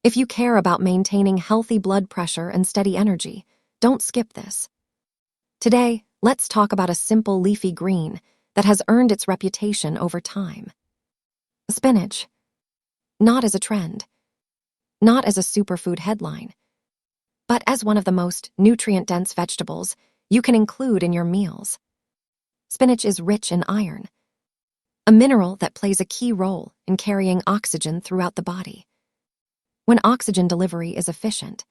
If you care about maintaining healthy blood pressure and steady energy, don't skip this. Today, let's talk about a simple leafy green that has earned its reputation over time. Spinach. Not as a trend, not as a superfood headline, but as one of the most nutrient-dense vegetables you can include in your meals. Spinach is rich in iron, a mineral that plays a key role in carrying oxygen throughout the body. When oxygen delivery is efficient,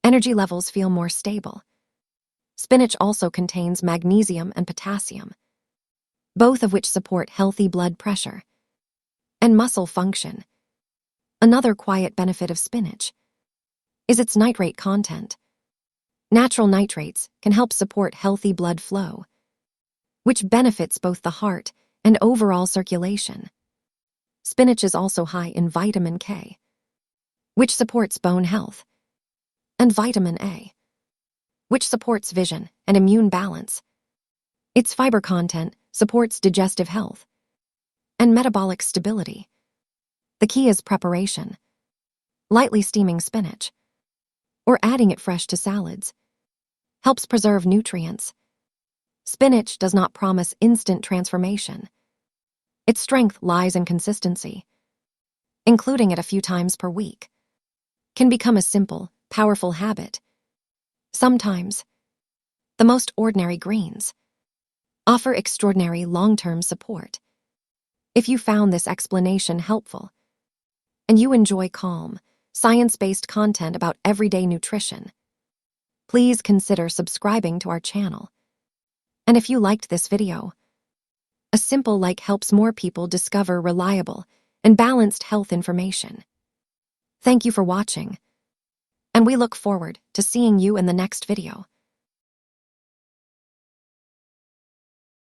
energy levels feel more stable. Spinach also contains magnesium and potassium, both of which support healthy blood pressure and muscle function. Another quiet benefit of spinach is its nitrate content. Natural nitrates can help support healthy blood flow, which benefits both the heart and overall circulation. Spinach is also high in vitamin K, which supports bone health, and vitamin A, which supports vision and immune balance. Its fiber content supports digestive health and metabolic stability. The key is preparation. Lightly steaming spinach, or adding it fresh to salads, helps preserve nutrients. Spinach does not promise instant transformation. Its strength lies in consistency. Including it a few times per week can become a simple, powerful habit. Sometimes, the most ordinary greens offer extraordinary long-term support. If you found this explanation helpful, and you enjoy calm, science-based content about everyday nutrition, please consider subscribing to our channel. And if you liked this video, a simple like helps more people discover reliable and balanced health information. Thank you for watching, and we look forward to seeing you in the next video.